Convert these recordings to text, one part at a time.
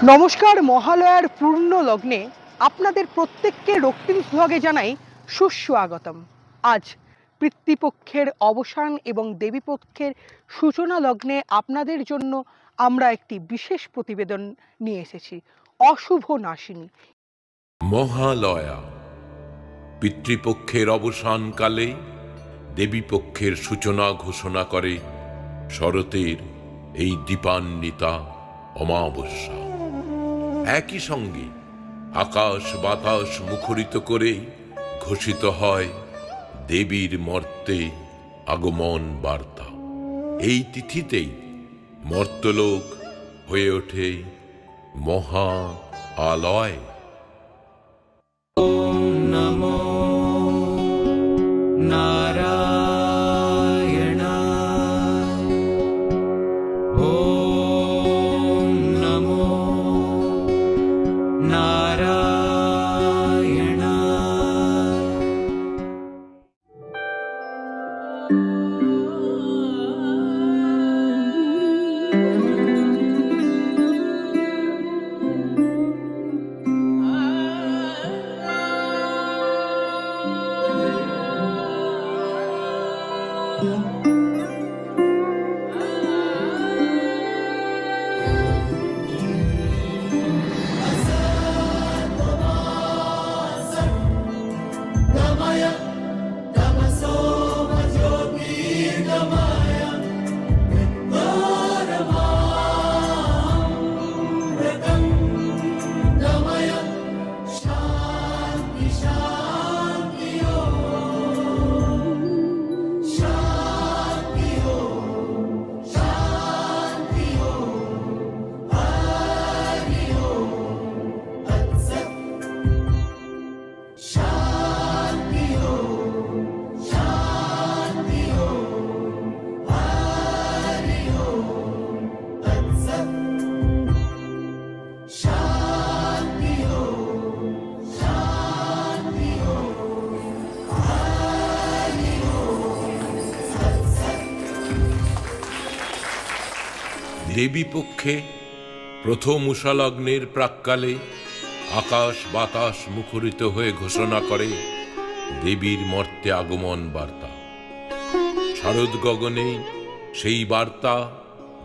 নমস্কার। মহালয়ার পূর্ণ লগ্নে আপনাদের প্রত্যেককে রক্তিম ব্লগে জানাই সুস্বাগতম। আজ পিতৃপক্ষের অবসান এবং দেবীপক্ষের সূচনা লগ্নে আপনাদের জন্য আমরা একটি বিশেষ প্রতিবেদন নিয়ে এসেছি, অশুভ নাশিনী। মহালয়া পিতৃপক্ষের অবসানকালে দেবীপক্ষের সূচনা ঘোষণা করে শরতের এই দীপান্বিতা অমাবস্যা। একই সঙ্গে আকাশ বাতাস মুখরিত করে ঘোষিত হয় দেবীর মর্তে আগমন বার্তা। এই তিথিতেই মর্তলোক হয়ে ওঠে মহা আলয়। নমো নারায়ণায়, ওম নমো নারায়ণায়। দেবীপক্ষে প্রথম উষালগ্নের প্রাক্কালে আকাশ বাতাস মুখরিত হয়ে ঘোষণা করে দেবীর মর্তে আগমন বার্তা। শারদ গগনে সেই বার্তা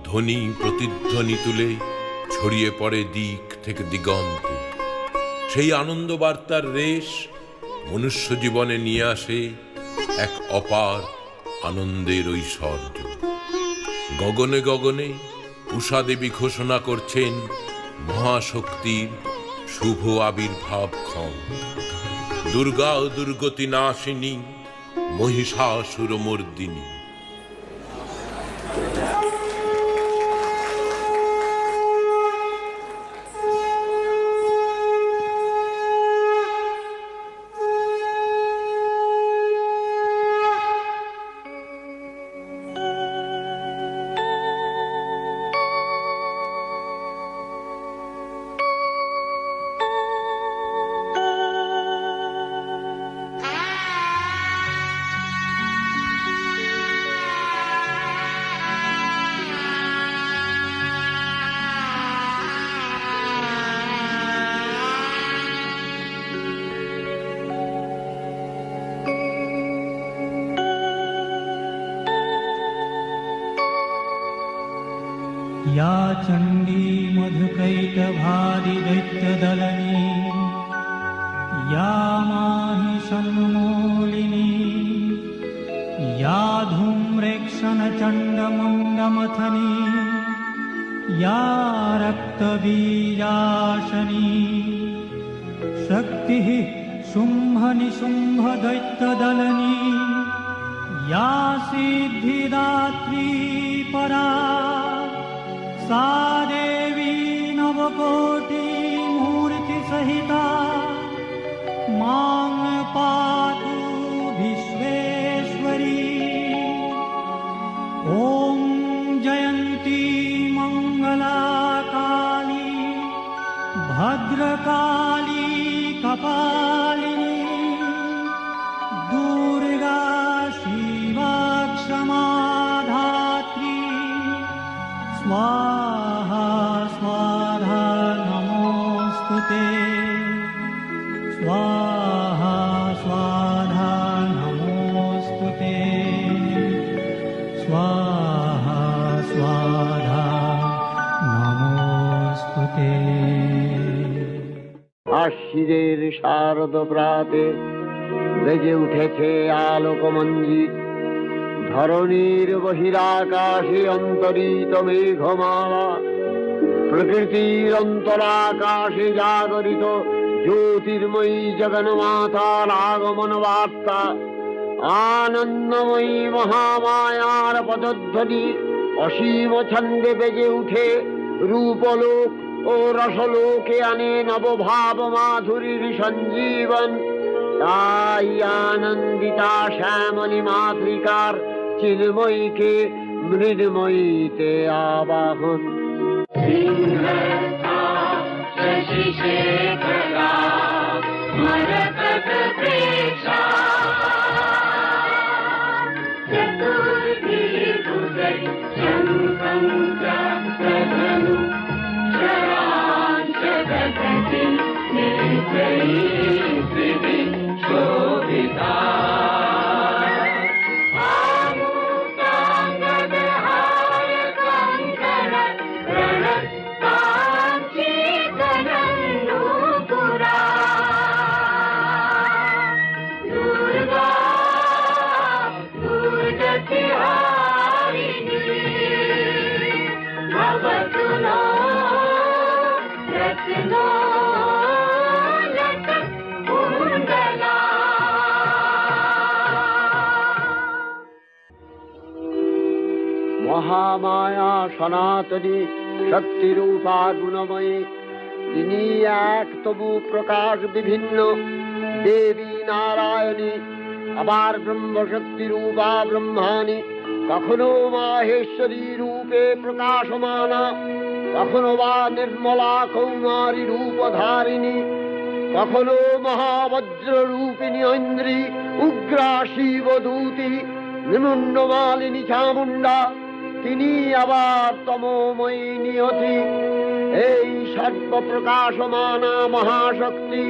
ধ্বনি প্রতিধ্বনি তুলে ছড়িয়ে পড়ে দিক থেকে দিগন্তে। সেই আনন্দ বার্তার রেশ মনুষ্য জীবনে নিয়ে আসে এক অপার আনন্দের ঐশ্বর্য। গগনে গগনে উষা দেবী ঘোষণা করছেন মহাশক্তির শুভ আবির্ভাবক্ষণ। দুর্গা ও দুর্গতি নাশিনী, মহিষাসুরমর্দিনী। या चण्डी मधुकैटभादिदैत्यदलनी, या माहिषन्मूलिनी, या धूम्रेक्षणचण्डमुण्डमथनी, या रक्तबीजाशनी, शक्तिः शुम्भनिशुम्भदैत्यदलनी, या सिद्धिदात्री परा, सा देवी नवकोटिमूर्तिसहिता, मां पातु विश्वेश्वरी। ॐ जयन्ती मङ्गला काली, भद्रकाली कपालिनी, दुर्गा शिवा क्षमा धात्री, स्वाहा स्वाहा আশ্বিনের শারদ প্রাতে বেজে উঠেছে আলোকমঞ্জিত। ধরণীর বহিরাকাশে অন্তরিত মেঘমালা, প্রকৃতির অন্তরাকাশে জাগরিত জ্যোতির্ময়ী জগন্মাতার আগমন বার্তা। আনন্দময়ী মহামায়ার পদধ্বনি অসীম ছন্দে বেজে উঠে রূপলোক ও রসলোকে আনে নবভাব মাধুরীর সঞ্জীবন। তাই আনন্দিতা শ্যামলী মাতৃকার চিন্ময়ীকে মৃন্ময়ীতে আবাহন। মহামায়া সনাতনী শক্তিরূপা গুণময়ী, তিনি এক তবু প্রকাশ বিভিন্ন। দেবী নারায়ণী, আবার ব্রহ্মশক্তি রূপা ব্রহ্মাণী, কখনো মাহেশ্বরী রূপে প্রকাশমানা, কখনো বা নির্মলা কৌমারী রূপধারিণী, কখনো মহাবজ্র রূপিণী ঐন্দ্রী, উগ্রা শিবদূতি, নিমুন্নমালিনী চামুণ্ডা, তিনি আবার তমোময়ী নিয়তি। এই সর্বপ্রকাশমানা মহাশক্তি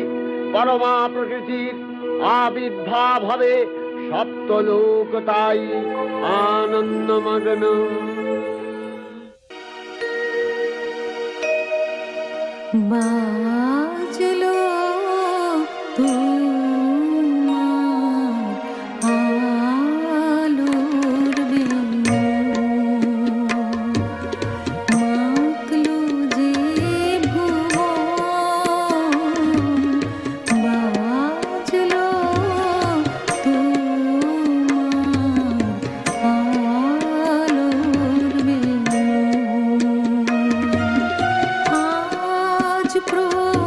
পরমা প্রকৃতির আবির্ভাব হবে সপ্তলোক তাই আনন্দমগ্ন। বাজলো প্রভু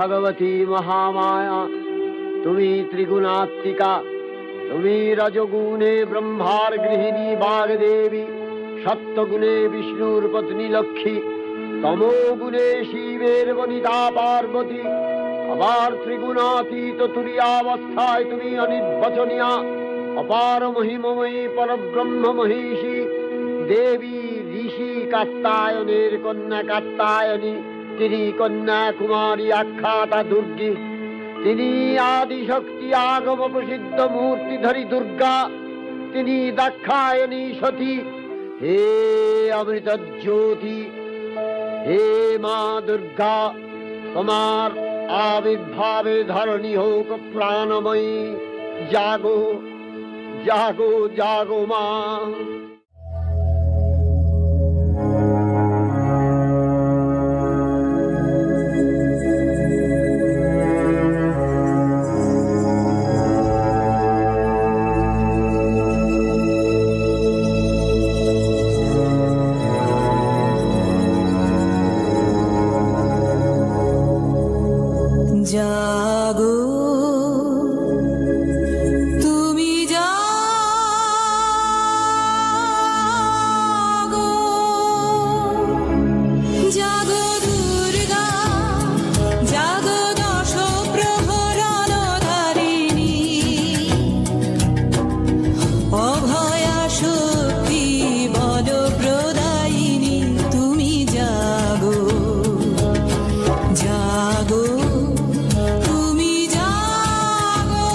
ভগবতী মহামায়া, তুমি ত্রিগুণাত্মিকা, তুমি রজগুণে ব্রহ্মার গৃহিণী বাগদেবী, সত্যগুণে বিষ্ণুর পত্নী লক্ষ্মী, তমোগুণে শিবের বনিতা পার্বতী, আবার ত্রিগুণাতীত তুরীয়াবস্থায় তুমি অনির্বচনীয়া, অপার মহিমময়ী পরব্রহ্ম মহিষী দেবী, ঋষি কাত্যায়নের কন্যা কাত্যায়নী, তিনি কন্যা কুমারী আখ্যাতা দুর্গী, তিনি আদিশক্তি আগম প্রসিদ্ধ মূর্তিধরী দুর্গা, তিনি দাক্ষায়ণী সতী। হে অমৃত জ্যোতি, হে মা দুর্গা, তোমার আবির্ভাবে ধরণী হোক প্রাণময়ী, জাগো জাগো জাগো মা। জাগো তুমি জাগো, জাগো দুর্গা, জাগো দশ প্রহরণ ধারিণী, অভয়া শক্তি বল প্রদায়িনী, তুমি জাগো জাগো তুমি জাগো।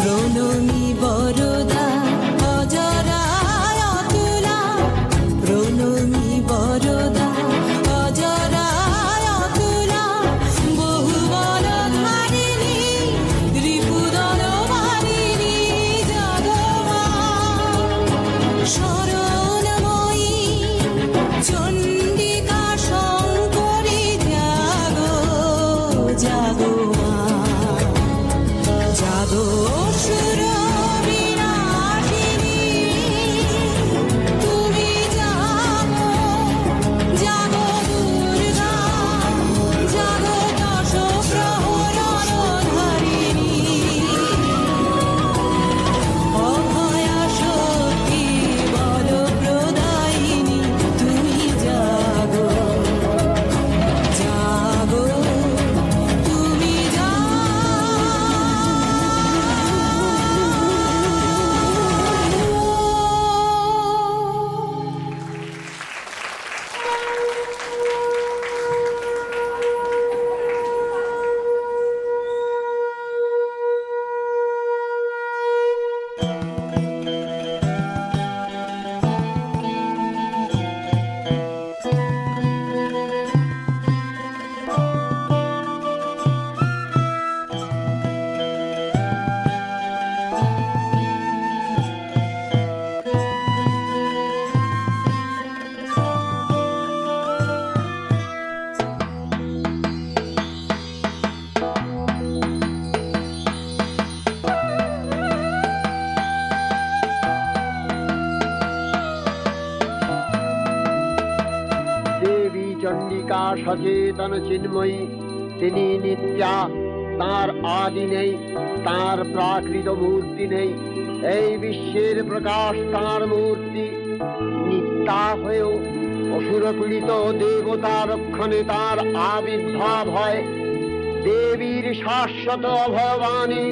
প্রণমী বরদা অজরা অতুলা, প্রণমী বরদা অজরা অতুলা, বহুবল ধারিণী রিপুদল মারিণী, জাগো মা শরণময়ী চণ্ডিকা শঙ্করী, জাগো জাগো মা, জাগো অসুর বিনাশিনী, তুমি জাগো জাগো দুর্গা, জাগো দশ প্রহরণ ধারিণী, অভয়া শক্তি বল প্রদায়িনী, তুমি জাগো জাগো তুমি দেবী চণ্ডিকা সচেতন চিন্ময়ী, তিনি নিত্যা, তার আদি নেই, তার প্রাকৃত মূর্তি নেই, এই বিশ্বের প্রকাশ তার মূর্তি, নিত্যা হয়েও অসুর পীড়িত দেবতা রক্ষণে তার আবির্ভাব হয়। দেবীর শাশ্বত অভয়বাণী,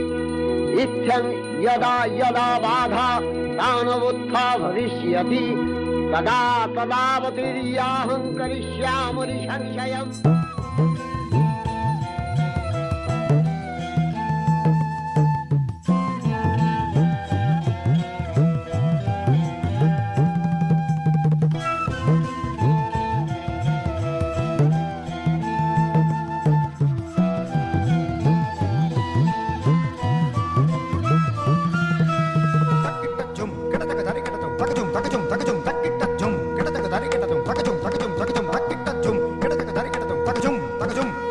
ইত্যং যদা যদা বাধা দানবোত্থা ভবিষ্যতি, তদা তদাবতীর্যাহং করিষ্যামি সংশয়ম। Takajum,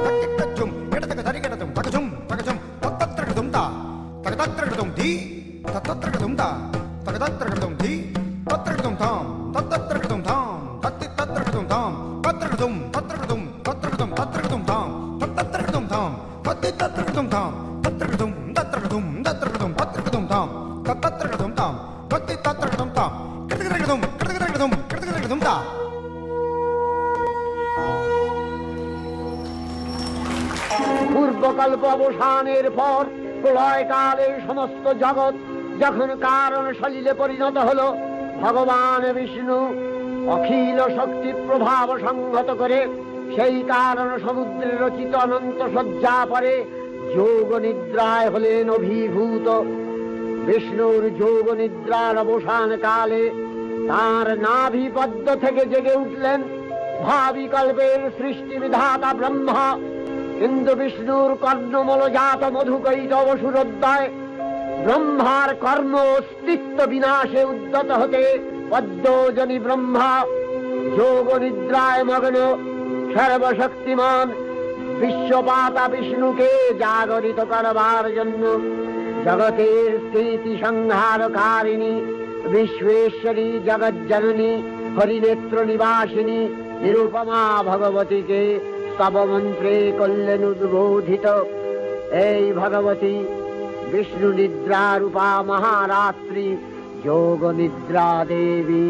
तक्किट्टज्जुम एडतकधरिगडतुम तकजुम तकजुम तत्तत्रगदुम ता तकतत्रगदुम धी तत्तत्रगदुम ता तकतत्रगदुम धी तत्रगदुम थाम तत्तत्रगदुम थाम तत्तितत्रगदुम थाम तत्रगदुम तत्रगदुम तत्रगदुम तत्रगदुम थाम तत्तत्रगदुम थाम तत्तितत्रगदुम थाम तत्रगदुम तत्रगदुम तत्रगदुम तत्रगदुम थाम तत्तत्रगदुम थाम तत्तितत्रगदुम थाम कटकटगदुम कटकटगदुम कटकटगदुम ता পূর্বকল্প অবসানের পর প্রলয়কালে সমস্ত জগৎ যখন কারণ সলিলে পরিণত হলো, ভগবান বিষ্ণু অখিল শক্তি প্রভাব সংহত করে সেই কারণ সমুদ্রে রচিত অনন্ত শয্যা পরে যোগ নিদ্রায় হলেন অভিভূত। বিষ্ণুর যোগ নিদ্রার অবসান কালে তার নাভি পদ্ম থেকে জেগে উঠলেন ভাবিকল্পের সৃষ্টি বিধাতা ব্রহ্মা। কিন্তু বিষ্ণুর কর্ণমূলজাত মধুকৈটব সুরোদ্দয় ব্রহ্মার কর্ম অস্তিত্ব বিনাশে উদ্যত হতে পদ্মজনী ব্রহ্মা যোগ নিদ্রায় মগ্ন সর্বশক্তিমান বিশ্বপাতা বিষ্ণুকে জাগরিত করবার জন্য জগতের স্থিতি সংহারকারিণী বিশ্বেশ্বরী জগজ্জননী হরিনেত্র নিবাসিনী নিরুপমা ভগবতীকে স্তবমন্ত্রে করলেন উদ্বোধিত। এই ভগবতী বিষ্ণু নিদ্রা রূপা মহারাত্রি যোগ নিদ্রা দেবী।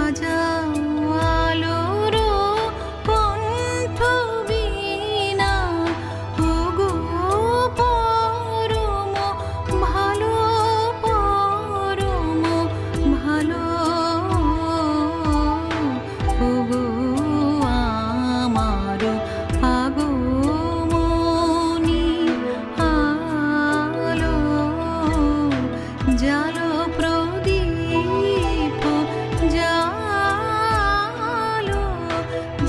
বাজাও আলোর কণ্ঠ বীণা, ওগো পরম ভালো, পরম ভালো, ওগো আমার আগমনী আলো, জালো প্রদীপ জালো,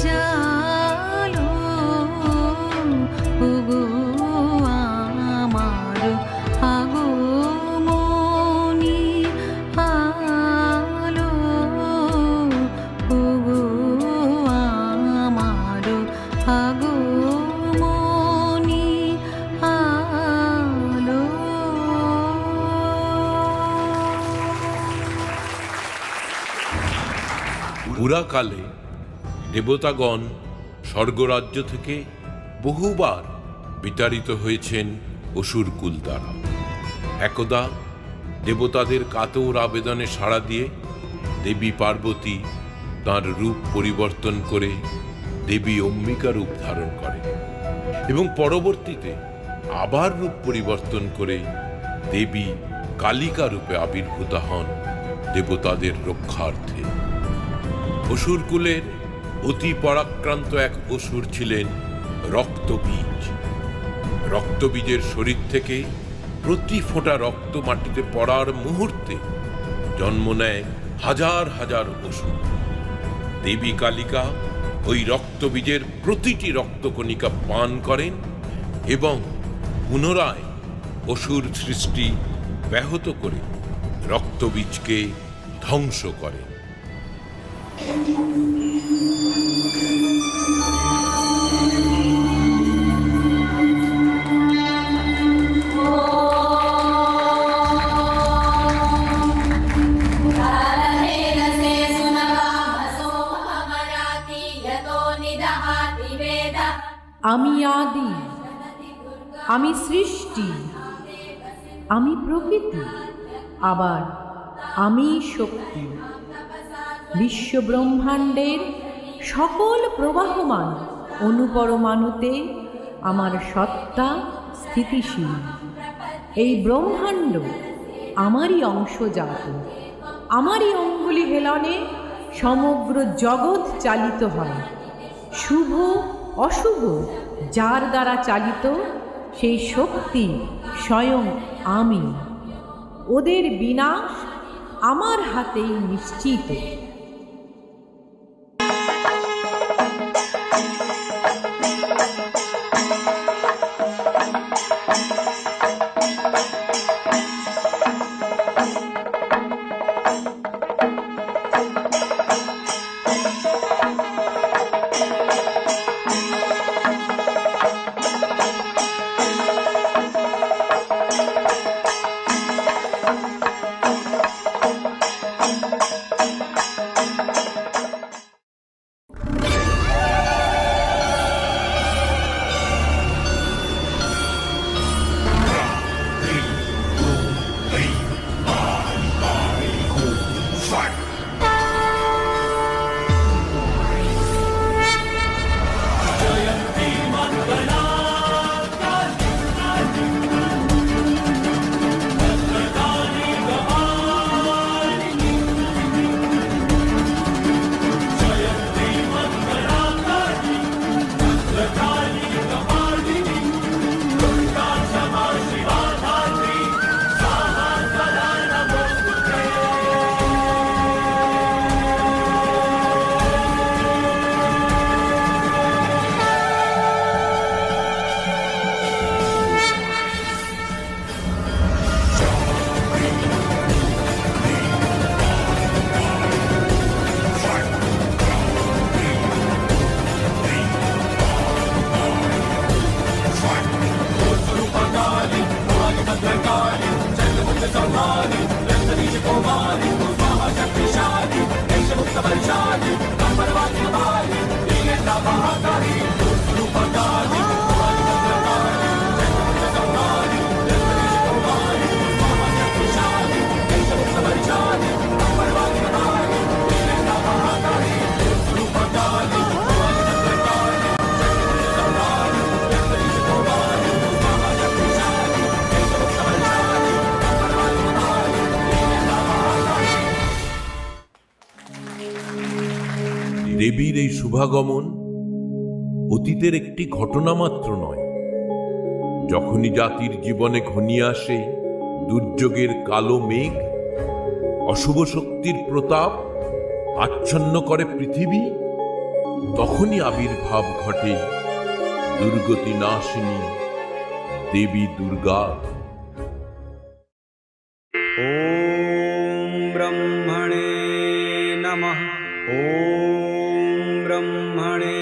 জালো, ওগো আমার আগমনী আলো, ওগো আমার আগমনী আলো। পুরাকালে দেবতাগণ স্বর্গরাজ্য থেকে বহুবার বিতাড়িত হয়েছেন অসুরকুল দ্বারা। একদা দেবতাদের কাতর আবেদনে সাড়া দিয়ে দেবী পার্বতী তাঁর রূপ পরিবর্তন করে দেবী অম্বিকা রূপ ধারণ করেন এবং পরবর্তীতে আবার রূপ পরিবর্তন করে দেবী কালিকা রূপে আবির্ভূত হন দেবতাদের রক্ষার্থে। অসুরকুলের অতি পরাক্রান্ত এক অসুর ছিলেন রক্তবীজ। রক্তবীজের শরীর থেকে প্রতি ফোঁটা রক্ত মাটিতে পড়ার মুহূর্তে জন্ম নেয় হাজার হাজার অসুর। দেবী কালিকা ওই রক্তবীজের প্রতিটি রক্তকণিকা পান করেন এবং পুনরায় অসুর সৃষ্টি ব্যাহত করে রক্তবীজকে ধ্বংস করেন। আমি আদি, আমি সৃষ্টি, আমি প্রকৃতি, আবার আমি শক্তি। বিশ্বব্রহ্মাণ্ডের সকল প্রবাহমান অনুপরমাণুতে আমার সত্তা স্থিতিশীল। এই ব্রহ্মাণ্ড আমারই অংশজাত। আমারই অঙ্গুলি হেলনে সমগ্র জগৎ চালিত হয়। শুভ অশুভ যার দ্বারা চালিত সেই শক্তি স্বয়ং আমি। ওদের বিনাশ আমার হাতেই নিশ্চিত। দেবীর এই শুভাগমন অতীতের একটি ঘটনা মাত্র নয়। যখনই জাতির জীবনে ঘনিয়ে আসে দুর্যোগের কালো মেঘ, অশুভ শক্তির প্রতাপ আচ্ছন্ন করে পৃথিবী, তখনই আবির্ভাব ঘটে দুর্গতি নাশিনী দেবী দুর্গা। ॐ ब्रह्मणे नमः। ॐ ब्रह्मणे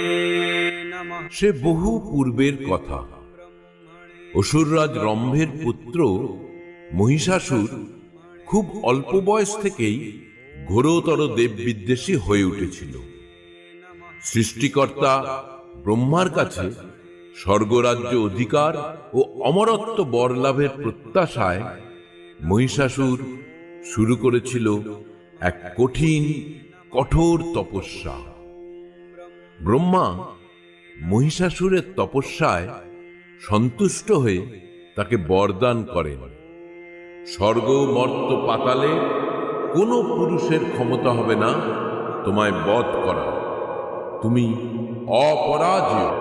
नमः। সে বহু পূর্বের কথা। অসুররাজ রম্ভের পুত্র মহিষাসুর খুব অল্প বয়স থেকেই ঘোরতর দেববিদ্বেষী হয়ে উঠেছিল। সৃষ্টিকর্তা ব্রহ্মার কাছে স্বর্গরাজ্য অধিকার ও অমরত্ব বরলাভের প্রত্যাশায় মহিষাসুর শুরু করেছিল এক কঠিন কঠোর তপস্যা। ব্রহ্মা মহিষাসুরের তপস্যায় সন্তুষ্ট হয়ে তাকে বরদান করেন, স্বর্গ মর্ত্য পাতালে কোনো পুরুষের ক্ষমতা হবে না তোমায় বধ করা, তুমি অপরাজেয়।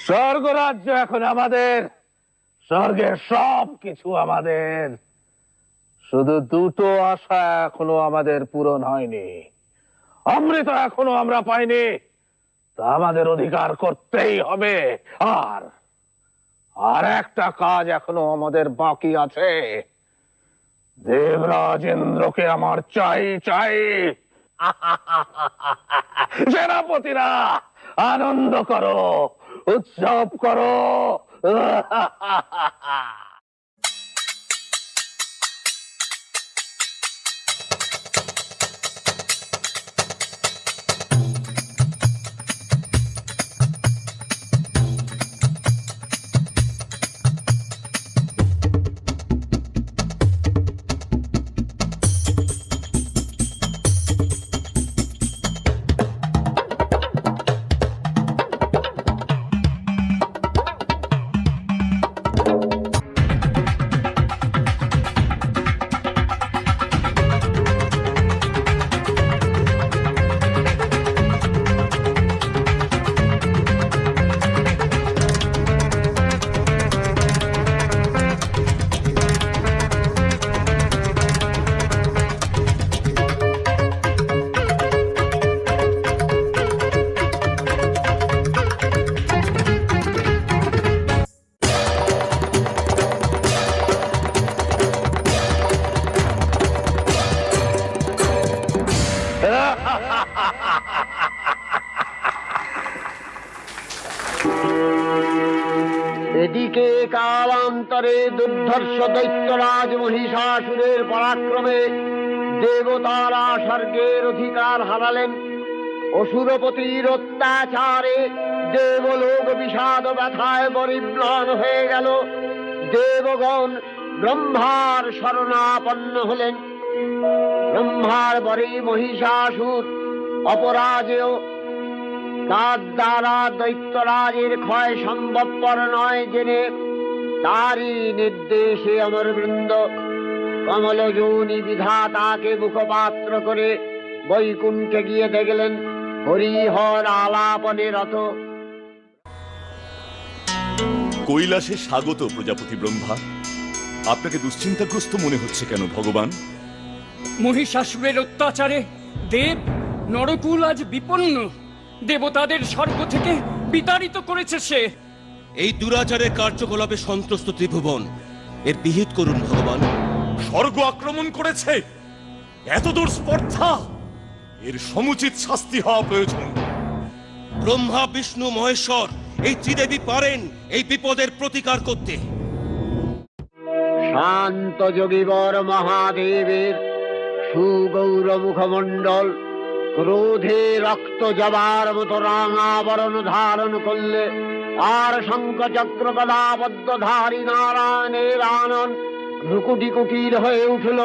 স্বর্গরাজ্য এখন আমাদের, স্বর্গের সব কিছু আমাদের। শুধু দুটো আশা এখনো আমাদের পূরণ হয়নি, অমৃত এখনো আমরা পাইনি, তা আমাদের অধিকার করতেই হবে। আর একটা কাজ এখনো আমাদের বাকি আছে, দেবরাজ ইন্দ্রকে আমার চাই চাই। সেনাপতিরা আনন্দ করো, উৎসব করো। এদিকে কালান্তরে দুর্ধর্ষ দৈত্যরাজ মহিষাসুরের পরাক্রমে দেবতারা স্বর্গের অধিকার হারালেন। অসুরপতির অত্যাচারে দেবলোক বিষাদ ব্যথায় পরিম্লান হয়ে গেল। দেবগণ ব্রহ্মার শরণাপন্ন হলেন। ব্রহ্মার পরে মহিষাসুর অপরাজেয়, তার দ্বারা দৈত্যরাজের ক্ষয় সম্ভবপর নয় জেনে তারই নির্দেশে অমরবৃন্দ কমলযোনি বিধাতাকে মুখপাত্র করে বৈকুণ্ঠে গিয়ে দেখলেন হরিহর আলাপনে রত। কৈলাসে স্বাগত প্রজাপতি ব্রহ্মা। আপনাকে দুশ্চিন্তাগ্রস্ত মনে হচ্ছে কেন ভগবান? মহিষাসুরের অত্যাচারে দেব নরকুল আজ বিপন্ন। দেবতাদের স্বর্গ থেকে বিতাড়িত করেছে সে। এই দুরাচারের কার্যকলাপে সন্ত্রস্ত ত্রিভুবন, এর বিহিত করুন ভগবান। স্বর্গ আক্রমণ করেছে, এতদূর স্পর্ধা, এর সমুচিত শাস্তি হওয়া প্রয়োজন। ব্রহ্মা বিষ্ণু মহেশ্বর এই ত্রিদেবী পারেন এই বিপদের প্রতিকার করতে। শান্ত যোগীবর মহাদেবের সুগৌর মুখমণ্ডল ক্রোধে রক্ত জবার মতো রাঙাবরণ ধারণ করলে, আর শঙ্খ চক্র গদাবদ্ধধারী নারায়ণের আনন ভ্রুকুটি কুটির হয়ে উঠল।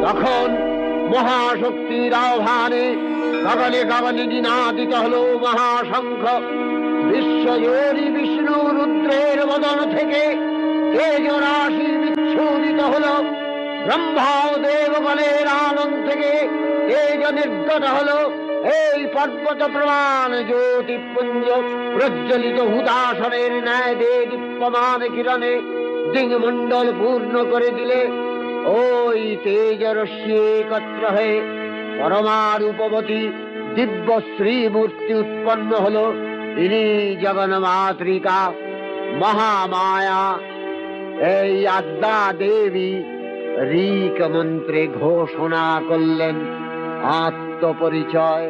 তখন মহাশক্তির আহ্বানে গগনে গগনে নিনাদিত হলো মহাশঙ্খ। বিশ্বজোরী বিষ্ণু রুদ্রের বদন থেকে তেজরাশি বিচ্ছুরিত হলো। ব্রহ্মা ও দেবগণের আনন্দ থেকে তেজ নির্গত হলো। এই পর্বত প্রমাণ জ্যোতিপুঞ্জ প্রজ্বলিত হুতাসনের ন্যায় দীপ্যমান কিরণে দিংমণ্ডল পূর্ণ করে দিলে ওই তেজরশ্মি একত্র হয়ে পরমারূপবতী দিব্য শ্রীমূর্তি উৎপন্ন হলো। ইনি জগন্মাতৃকা মহামায়া। এই আদ্যা দেবী ঋক মন্ত্রে ঘোষণা করলেন আত্মপরিচয়।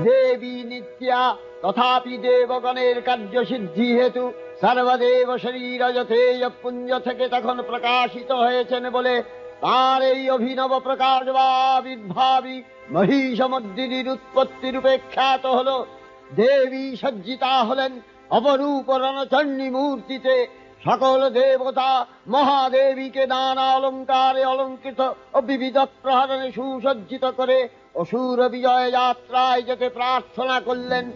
দেবী নিত্যা তথাপি দেবগণের কার্যসিদ্ধি হেতু সর্বদেব শরীর যথেয় পুঞ্জ থেকে তখন প্রকাশিত হয়েছেন বলে তার এই অভিনব প্রকাশ বা আবির্ভাবী মহিষমর্দিনীর উৎপত্তি রূপে খ্যাত হল। দেবী সজ্জিতা হলেন অপরূপ রণচণ্ডী মূর্তিতে। সকল দেবতা মহাদেবীকে নানা অলঙ্কারে অলঙ্কৃত ও বিবিধ প্রহরণে সুসজ্জিত করে অসুর বিজয় যাত্রায় যেতে প্রার্থনা করলেন।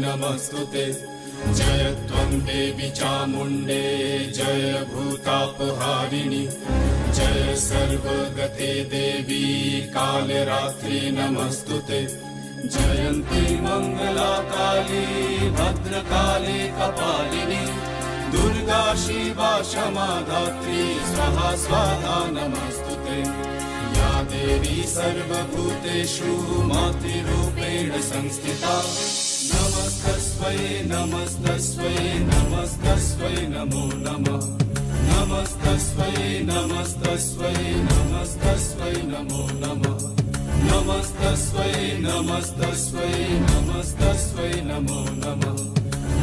नमस्तुते जय त्वं देवी चामुण्डे जय भूतापहारिणि जय सर्वगते देवी कालरात्रि नमस्तुते जयन्ती मंगला काली भद्रकाली कपालिनी दुर्गा शिवा क्षमा धात्री स्वाहा स्वाहा नमस्तुते या देवी सर्वभूतेषु मातृरूपेण संस्थिता नमस्तस्मै नमस्तस्मै नमस्तस्मै नमो नमः नमस्तस्मै नमस्तस्मै नमस्तस्मै नमो नमः नमस्तस्मै नमस्तस्मै नमस्तस्मै नमो नमः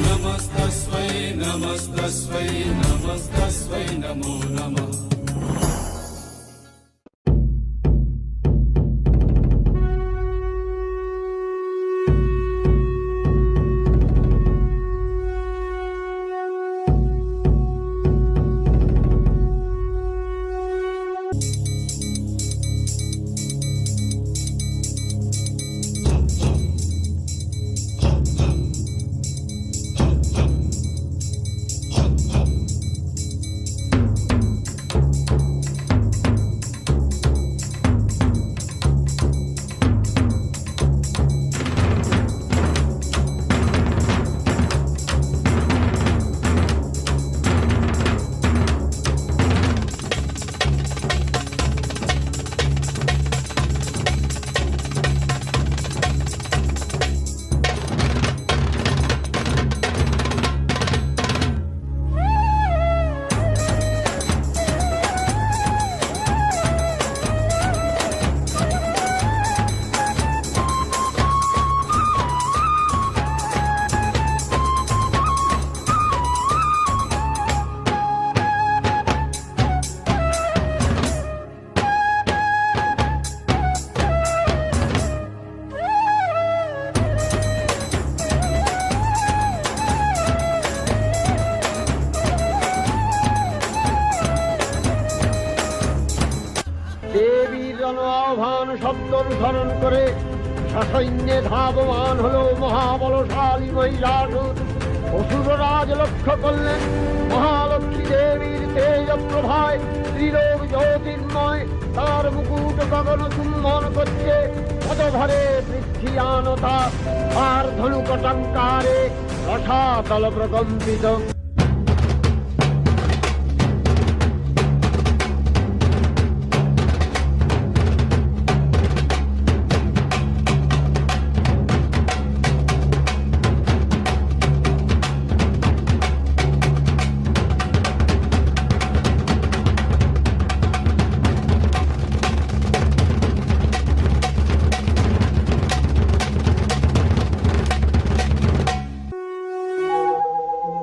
नमस्तस्मै नमस्तस्मै नमस्तस्मै नमो नमः। পথ অনুসরণ করে সসৈন্যে ধাবমান হলো মহাবলশালী মহিষাসুর। অসুররাজ লক্ষ্য করলেন মহালক্ষ্মী দেবীর তেজ প্রভায় ত্রিলোক জ্যোতির্ময়, তার মুকুট গগন চুম্বন করছে পদভরে পৃথ্বীয়ানতা, আর ধনুকটঙ্কারে রসাতল প্রকম্পিত।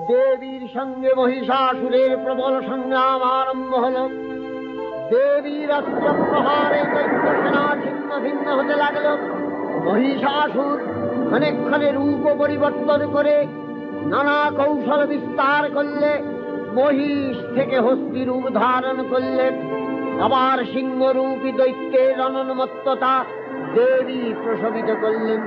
দেবীর সঙ্গে মহিষাসুরের প্রবল সংগ্রাম আরম্ভ হল। দেবীর অস্ত্র প্রহারে দৈত্য সেনা ছিন্ন ভিন্ন হতে লাগল। মহিষাসুর ক্ষণে রূপ পরিবর্তন করে নানা কৌশল বিস্তার করলে মহিষ থেকে হস্তি রূপ ধারণ করলে। আবার সিংহরূপী দৈত্যের অনন্মত্ততা দেবী প্রশমিত করলেন।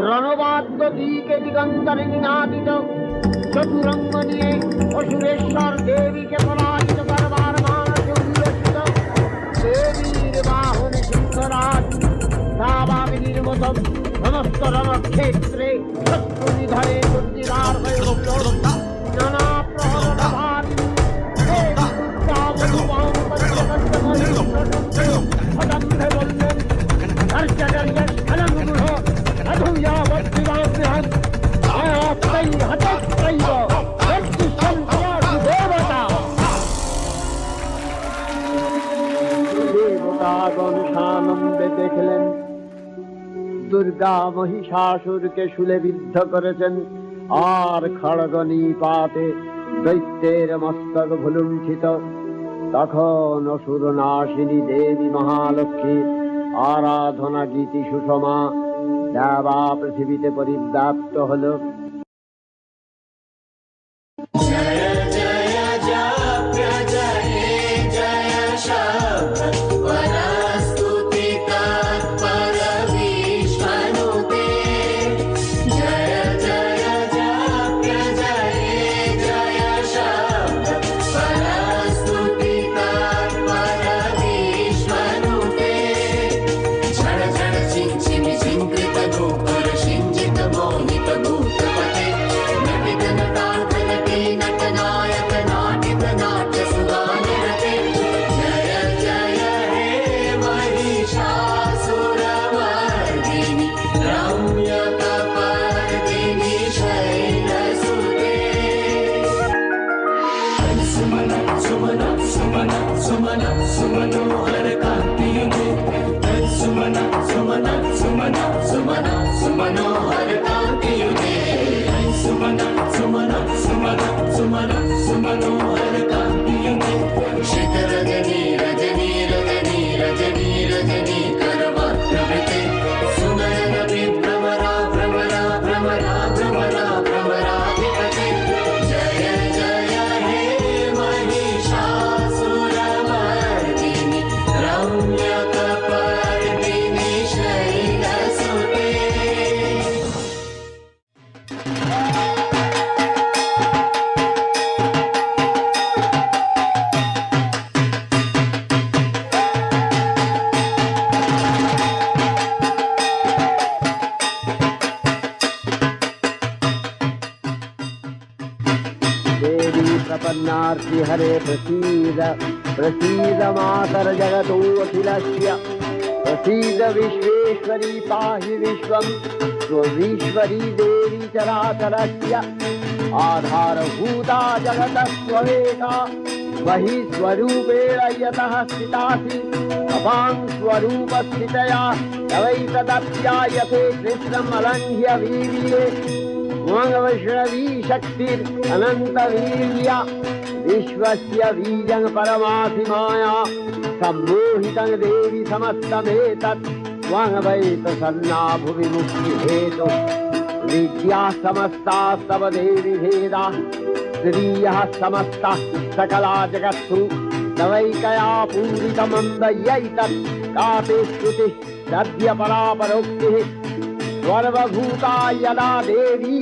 রণবাদ্য দিকে দিগন্তরে নিনাদিত, চতুরঙ্গ নিয়ে অসুরেশ্বর দেবীকে পরাজিত করবার মানসে উল্লসিত। দেবীর বাহন সিংহরাজ দাবাবিনীর মতো সমস্ত রণক্ষেত্রে শত্রু নিধনে দুর্দিদার হয়ে উঠল। নানা প্রহরণ ভাবিনী হদম্ভে বললেন দেবতাগণ সানন্দে দেখলেন দুর্গা মহিষাসুরকে শূলে বিদ্ধ করেছেন, আর খড়গ নিপাতে দৈত্যের মস্তক ভুলুণ্ঠিত। তখন অসুর নাশিনী দেবী মহালক্ষ্মীর আরাধনা গীতি সুষমা দেবা পৃথিবীতে পরিব্যাপ্ত হল। प्रपन्नार्ति हरे प्रसीद प्रसीद मातर जगतोऽखिलस्य प्रसीद विश्वेश्वरी पाहि विश्वं स्ववीश्वरी देवी चराचरस्य आधारभूता जगतः स्ववेका वही स्वरूपेण यतः स्थितासि अपां स्वरूपस्थितया तवैतदप्यायते कृष्णम् अलङ्घ्य वीर्ये वैष्णवी शक्तिर अनंत वीर्या विश्वस्य बीजं परमासि माया सम्मोहितं देवी समस्तमेतत् त्वं वै प्रसन्ना भुवि मुक्तिहेतु विद्याः समस्ताः तव देवी भेदाः स्त्रियः समस्ताः सकला जगत्सु तवैकया पूरितमन्दयैतत् कापि श्रुतिः सद्य परापरोक्तिः सर्वभूता यदा देवी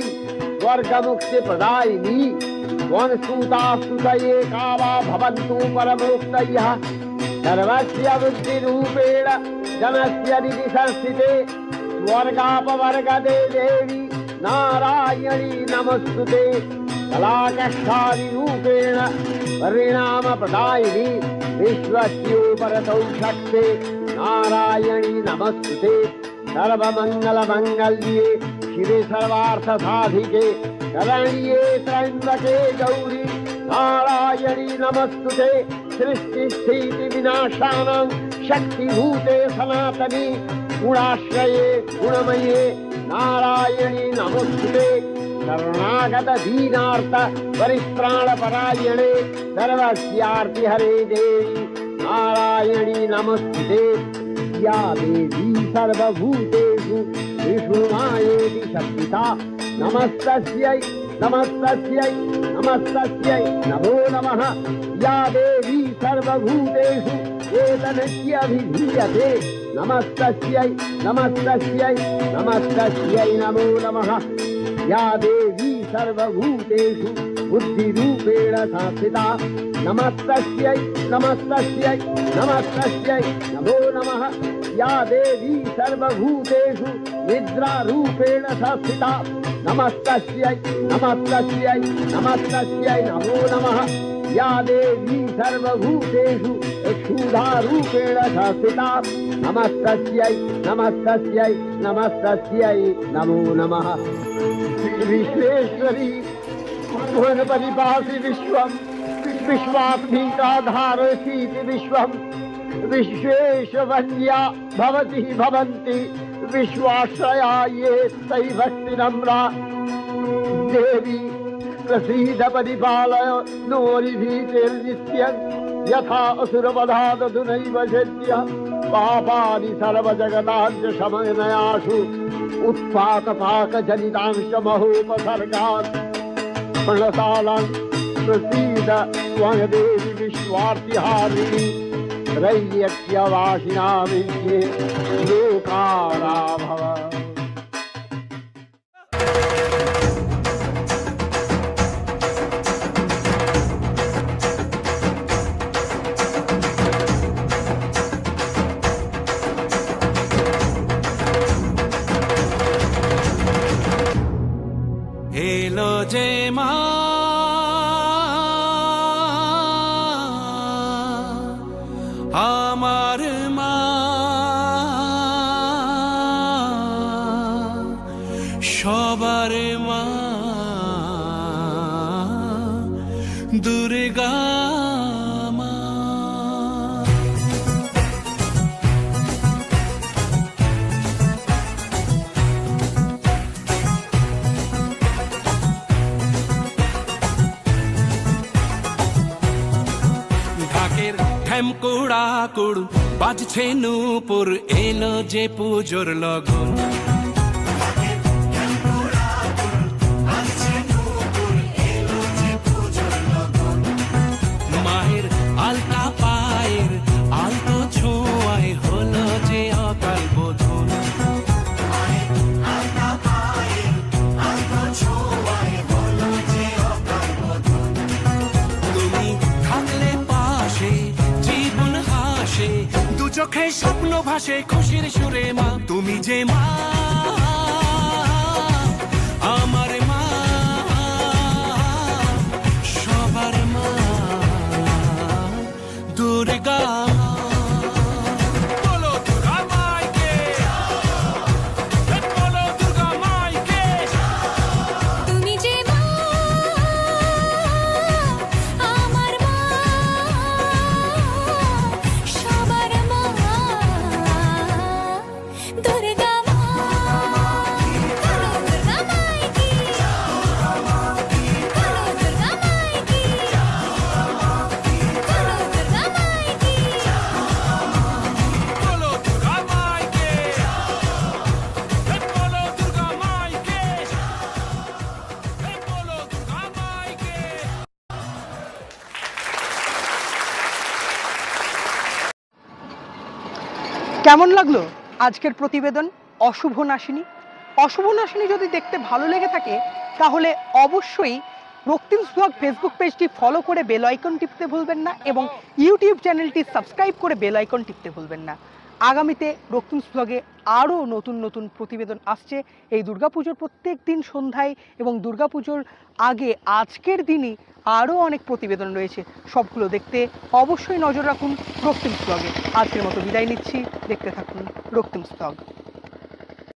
स्वर्गमुक्तिप्रदायिनी त्वं स्तुतास्तुतये का वा भवन्तु परमोक्तयः सर्वस्य बुद्धिरूपेण जनस्य निधि संस्थिते स्वर्गापवर्गदे देवी नारायणी नमस्तुते कलाकक्षादिरूपेण परिणामप्रदायिनी विश्वस्योपरतौ शक्ते नारायणी नमस्तुते सर्वमङ्गलमङ्गल्ये शिवे सर्वार्थसाधिके शरण्ये त्र्यम्बके गौरी नारायणी नमस्तुते सृष्टिस्थितिविनाशानां शक्तिभूते सनातनी गुणाश्रये गुणमये नारायणी नमस्तुते शरणागत दीनार्थ परित्राणपरायणे सर्वस्यार्तिहरे देवी नारायणी नमस्तुते या देवी सर्वभूतेषु विष्णुमायेति शक्तिता नमस्तस्यै नमस्तस्यै नमस्तस्यै नमो नमः या देवी सर्वभूतेषु वेदनस्यभिधीयते नमस्तस्यै नमस्तस्यै नमस्तस्यै नमो नमः या देवी सर्वभूतेषु बुद्धिरूपेण संस्थिता नमस्तस्यै नमस्तस्यै नमस्तस्यै नमो नमः या देवी सर्वभूतेषु निद्रारूपेण संस्थिता नमस्तस्यै नमस्तस्यै नमस्तस्यै नमो नमः या देवी सर्वभूतेषु क्षुधारूपेण संस्थिता नमस्तस्यै नमस्तस्यै नमस्तस्यै नमो नमः विश्वेश्वरी भुवन परिपासि विश्वं विश्वात्मीकाधारसीति विश्वं विश्वेशवन्या भवति भवन्ति विश्वाश्रया ये तै भक्तिनम्रा देवी प्रसीद परिपालय नोरिभीतिर्नित्यं यथा असुरवधादधुनैव शद्य पापानि सर्वजगताञ्च शमनयासु उत्पातपाकजनितांश महोपसर्गान् प्रणतालान् प्रसीद त्वं देवी विश्वार्तिहारिणी त्रैयक्यवासिनामिन्ये लोकारा भव एलो जे मा আমার মা সবার মা দুর্গা মা ঢাকের ঢ্যামকুড়া কুড় বাজছে নূপুর এলো যে পুজোর লগন মায়ের আলতা পায়ের আলতো ছোঁয়ায় হলো যে অকাল বোধন তুমি থাকলে পাশে জীবন হাসে দু চোখে স্বপ্ন ভাসে খুশির সুরে মা তুমি যে মা আমার মা সবার মা দুর্গা বলো দুর্গা মাইকে বলো দুর্গা মাইকে তুমি যে মা আমার মা সবার মা দুর্গা মা কেমন লাগলো আজকের প্রতিবেদন অশুভ নাশিনী? অশুভ নাশিনী যদি দেখতে ভালো লেগে থাকে তাহলে অবশ্যই রক্তিম সুহাগ ফেসবুক পেজটি ফলো করে বেল আইকন টিপতে ভুলবেন না এবং ইউটিউব চ্যানেলটি সাবস্ক্রাইব করে বেল আইকন টিপতে ভুলবেন না। আগামীতে রক্তিম সুহাগে আরও নতুন নতুন প্রতিবেদন আসছে। এই দুর্গাপুজোর প্রত্যেক দিন সন্ধ্যায় এবং দুর্গাপুজোর আগে আজকের দিনই আরও অনেক প্রতিবেদন রয়েছে, সবগুলো দেখতে অবশ্যই নজর রাখুন রক্তিম সুহাগে। আজকের মতো বিদায় নিচ্ছি, দেখতে থাকুন রক্তিম সুহাগ।